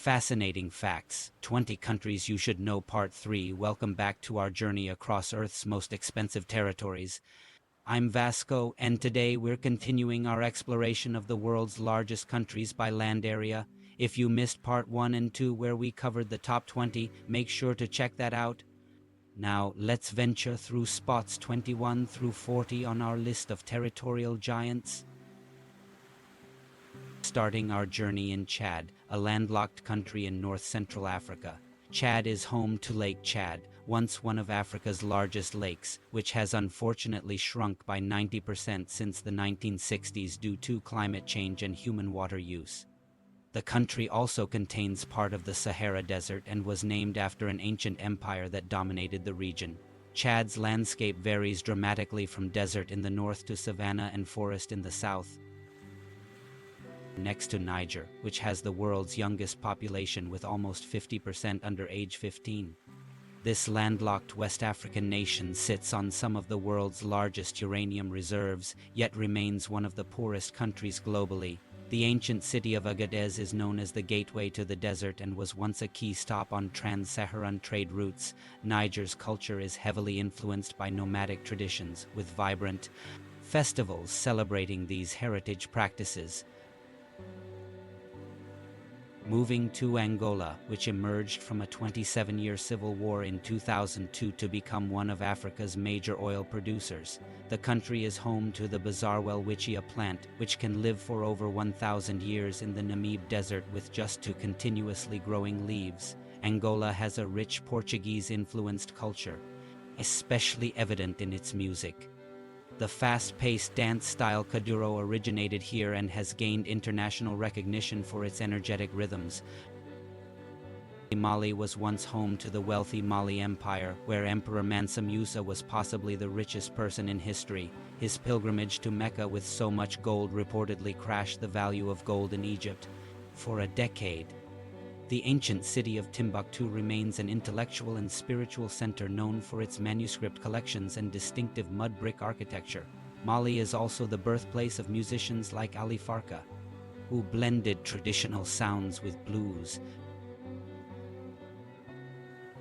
Fascinating Facts, 20 Countries You Should Know Part 3. Welcome back to our journey across Earth's most expensive territories. I'm Vasco, and today we're continuing our exploration of the world's largest countries by land area. If you missed Part 1 and 2 where we covered the top 20, make sure to check that out. Now, let's venture through spots 21 through 40 on our list of territorial giants. Starting our journey in Chad, a landlocked country in north-central Africa. Chad is home to Lake Chad, once one of Africa's largest lakes, which has unfortunately shrunk by 90% since the 1960s due to climate change and human water use. The country also contains part of the Sahara Desert and was named after an ancient empire that dominated the region. Chad's landscape varies dramatically from desert in the north to savanna and forest in the south. Next to Niger, which has the world's youngest population with almost 50% under age 15. This landlocked West African nation sits on some of the world's largest uranium reserves, yet remains one of the poorest countries globally. The ancient city of Agadez is known as the gateway to the desert and was once a key stop on trans-Saharan trade routes. Niger's culture is heavily influenced by nomadic traditions, with vibrant festivals celebrating these heritage practices. Moving to Angola, which emerged from a 27-year civil war in 2002 to become one of Africa's major oil producers. The country is home to the bizarre welwitschia plant, which can live for over 1,000 years in the Namib Desert with just two continuously growing leaves. Angola has a rich Portuguese-influenced culture, especially evident in its music. The fast-paced dance style Kuduro originated here and has gained international recognition for its energetic rhythms. Mali was once home to the wealthy Mali Empire, where Emperor Mansa Musa was possibly the richest person in history. His pilgrimage to Mecca with so much gold reportedly crashed the value of gold in Egypt. For a decade, the ancient city of Timbuktu remains an intellectual and spiritual center known for its manuscript collections and distinctive mud brick architecture. Mali is also the birthplace of musicians like Ali Farka, who blended traditional sounds with blues.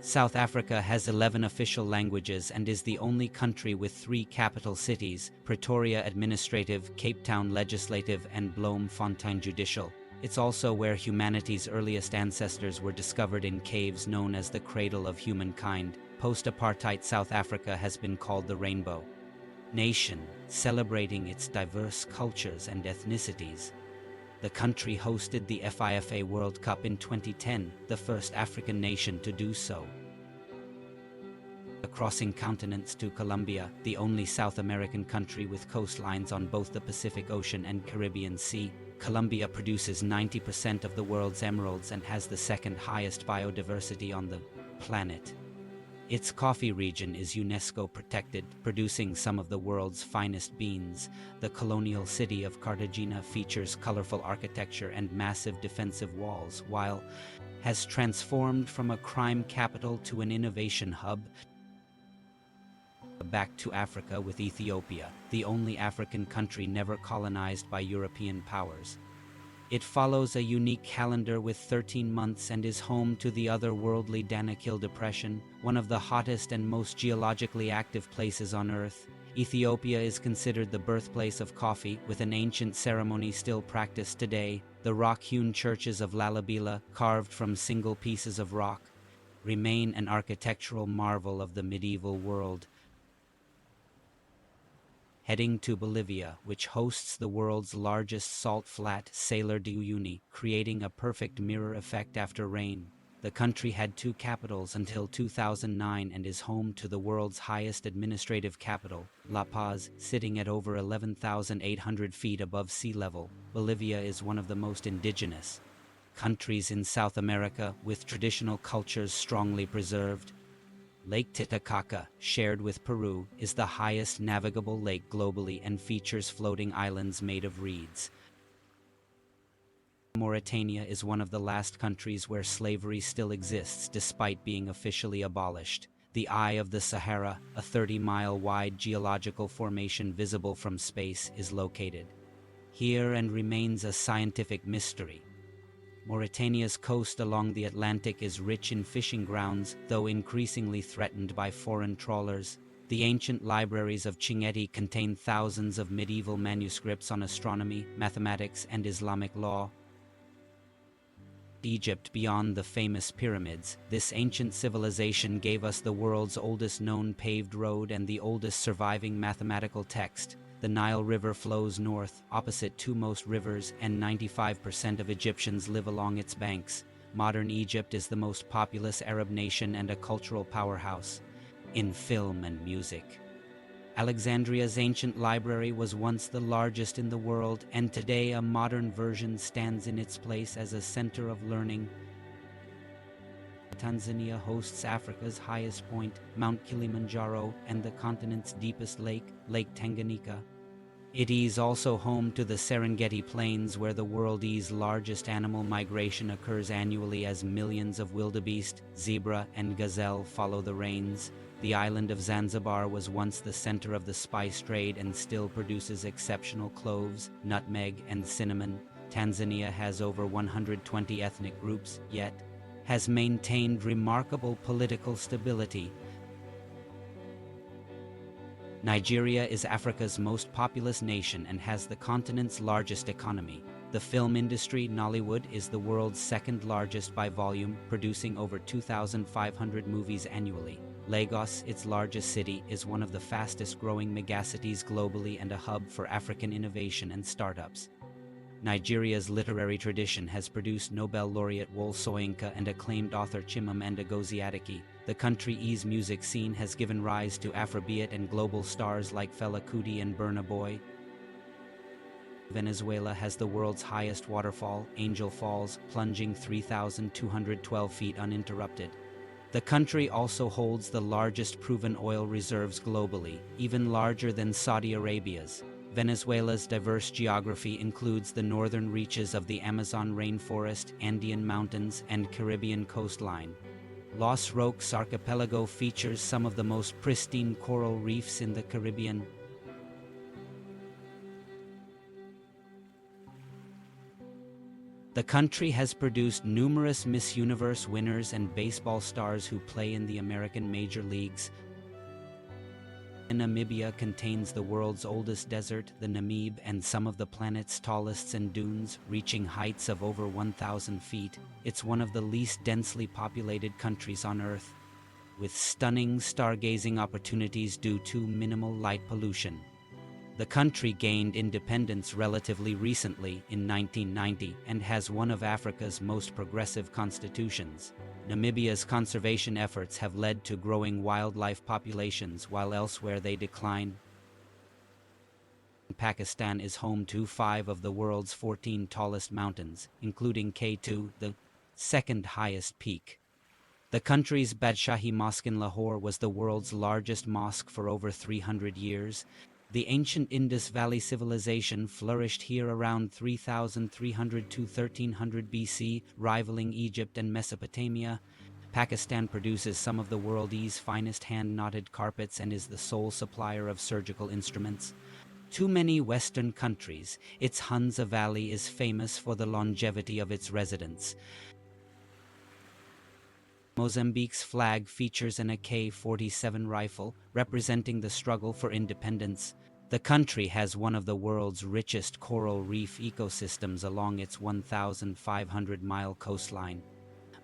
South Africa has 11 official languages and is the only country with 3 capital cities: Pretoria Administrative, Cape Town Legislative, and Bloemfontein Judicial. It's also where humanity's earliest ancestors were discovered in caves known as the cradle of humankind. Post-apartheid South Africa has been called the Rainbow Nation, celebrating its diverse cultures and ethnicities. The country hosted the FIFA World Cup in 2010, the first African nation to do so. Crossing continents to Colombia, the only South American country with coastlines on both the Pacific Ocean and Caribbean Sea. Colombia produces 90% of the world's emeralds and has the second highest biodiversity on the planet. Its coffee region is UNESCO protected, producing some of the world's finest beans. The colonial city of Cartagena features colorful architecture and massive defensive walls, while has transformed from a crime capital to an innovation hub. Back to Africa with Ethiopia, the only African country never colonized by European powers. It follows a unique calendar with 13 months and is home to the otherworldly Danakil Depression, one of the hottest and most geologically active places on Earth. Ethiopia is considered the birthplace of coffee, with an ancient ceremony still practiced today. The rock-hewn churches of Lalibela, carved from single pieces of rock, remain an architectural marvel of the medieval world. Heading to Bolivia, which hosts the world's largest salt flat, Salar de Uyuni, creating a perfect mirror effect after rain. The country had 2 capitals until 2009 and is home to the world's highest administrative capital, La Paz, sitting at over 11,800 feet above sea level. Bolivia is one of the most indigenous countries in South America, with traditional cultures strongly preserved. Lake Titicaca, shared with Peru, is the highest navigable lake globally and features floating islands made of reeds. Mauritania is one of the last countries where slavery still exists despite being officially abolished. The Eye of the Sahara, a 30-mile-wide geological formation visible from space, is located here and remains a scientific mystery. Mauritania's coast along the Atlantic is rich in fishing grounds, though increasingly threatened by foreign trawlers. The ancient libraries of Chinguetti contain thousands of medieval manuscripts on astronomy, mathematics, and Islamic law. Egypt beyond the famous pyramids, this ancient civilization gave us the world's oldest known paved road and the oldest surviving mathematical text. The Nile River flows north, opposite two most rivers, and 95% of Egyptians live along its banks. Modern Egypt is the most populous Arab nation and a cultural powerhouse in film and music. Alexandria's ancient library was once the largest in the world, and today a modern version stands in its place as a center of learning. Tanzania hosts Africa's highest point, Mount Kilimanjaro, and the continent's deepest lake, Lake Tanganyika. It is also home to the Serengeti Plains, where the world's largest animal migration occurs annually as millions of wildebeest, zebra, and gazelle follow the rains. The island of Zanzibar was once the center of the spice trade and still produces exceptional cloves, nutmeg, and cinnamon. Tanzania has over 120 ethnic groups, yet has maintained remarkable political stability. Nigeria is Africa's most populous nation and has the continent's largest economy. The film industry, Nollywood, is the world's second largest by volume, producing over 2,500 movies annually. Lagos, its largest city, is one of the fastest growing megacities globally and a hub for African innovation and startups. Nigeria's literary tradition has produced Nobel laureate Wole Soyinka and acclaimed author Chimamanda Ngozi Adichie. The country's music scene has given rise to Afrobeat and global stars like Fela Kuti and Burna Boy. Venezuela has the world's highest waterfall, Angel Falls, plunging 3,212 feet uninterrupted. The country also holds the largest proven oil reserves globally, even larger than Saudi Arabia's. Venezuela's diverse geography includes the northern reaches of the Amazon rainforest, Andean mountains, and Caribbean coastline. Los Roques Archipelago features some of the most pristine coral reefs in the Caribbean. The country has produced numerous Miss Universe winners and baseball stars who play in the American major leagues. Namibia contains the world's oldest desert, the Namib, and some of the planet's tallest sand dunes, reaching heights of over 1,000 feet. It's one of the least densely populated countries on Earth, with stunning stargazing opportunities due to minimal light pollution. The country gained independence relatively recently, in 1990, and has one of Africa's most progressive constitutions. Namibia's conservation efforts have led to growing wildlife populations, while elsewhere they decline. Pakistan is home to 5 of the world's 14 tallest mountains, including K2, the second highest peak. The country's Badshahi Mosque in Lahore was the world's largest mosque for over 300 years. The ancient Indus Valley civilization flourished here around 3,300 to 1300 BC, rivaling Egypt and Mesopotamia. Pakistan produces some of the world's finest hand-knotted carpets and is the sole supplier of surgical instruments. To many Western countries, its Hunza Valley is famous for the longevity of its residents. Mozambique's flag features an AK-47 rifle, representing the struggle for independence. The country has one of the world's richest coral reef ecosystems along its 1,500-mile coastline.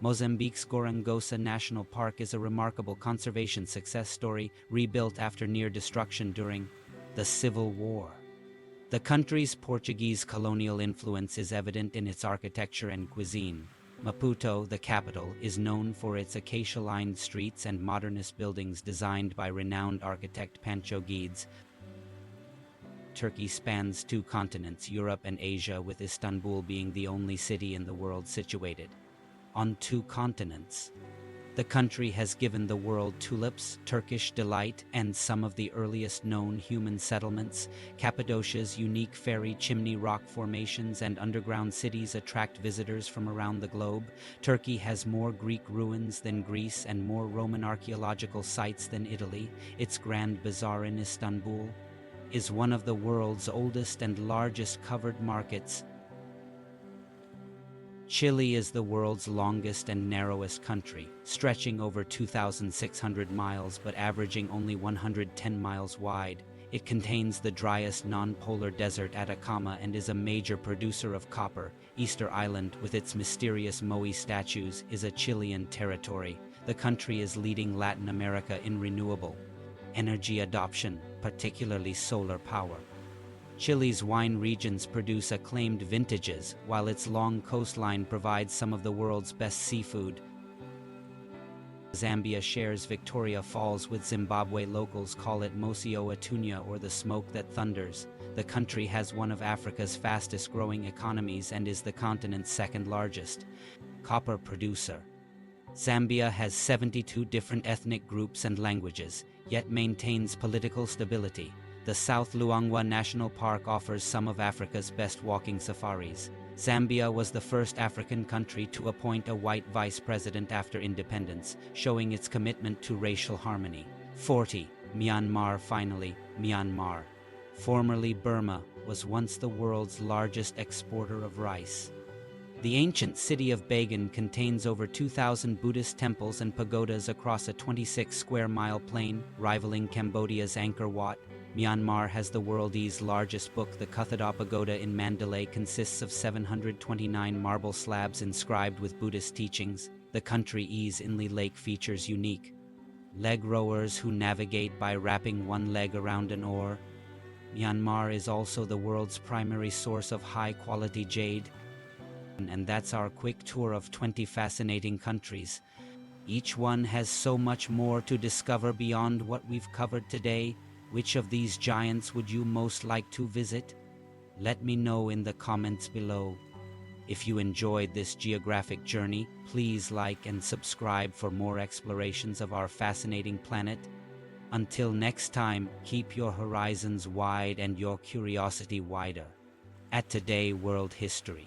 Mozambique's Gorongosa National Park is a remarkable conservation success story, rebuilt after near destruction during the Civil War. The country's Portuguese colonial influence is evident in its architecture and cuisine. Maputo, the capital, is known for its acacia-lined streets and modernist buildings designed by renowned architect Pancho Guedes. Turkey spans 2 continents, Europe and Asia, with Istanbul being the only city in the world situated on 2 continents. The country has given the world tulips, Turkish delight, and some of the earliest known human settlements. Cappadocia's unique fairy chimney rock formations and underground cities attract visitors from around the globe. Turkey has more Greek ruins than Greece and more Roman archaeological sites than Italy. Its Grand Bazaar in Istanbul is one of the world's oldest and largest covered markets. Chile is the world's longest and narrowest country, stretching over 2,600 miles but averaging only 110 miles wide. It contains the driest non-polar desert Atacama and is a major producer of copper. Easter Island, with its mysterious Moai statues, is a Chilean territory. The country is leading Latin America in renewable energy adoption, particularly solar power. Chile's wine regions produce acclaimed vintages, while its long coastline provides some of the world's best seafood. Zambia shares Victoria Falls with Zimbabwe. Locals call it Mosio Atunya, or the smoke that thunders. The country has one of Africa's fastest growing economies and is the continent's second largest copper producer. Zambia has 72 different ethnic groups and languages, yet maintains political stability. The South Luangwa National Park offers some of Africa's best walking safaris. Zambia was the first African country to appoint a white vice president after independence, showing its commitment to racial harmony. 40. Myanmar. Finally, Myanmar, formerly Burma, was once the world's largest exporter of rice. The ancient city of Bagan contains over 2,000 Buddhist temples and pagodas across a 26-square-mile plain, rivaling Cambodia's Angkor Wat. Myanmar has the world's largest book. The Kuthada Pagoda in Mandalay consists of 729 marble slabs inscribed with Buddhist teachings. The country's inland lake features unique leg rowers who navigate by wrapping one leg around an oar. Myanmar is also the world's primary source of high-quality jade. And that's our quick tour of 20 fascinating countries. Each one has so much more to discover beyond what we've covered today. Which of these giants would you most like to visit? Let me know in the comments below. If you enjoyed this geographic journey, please like and subscribe for more explorations of our fascinating planet. Until next time, keep your horizons wide and your curiosity wider. At Today World History.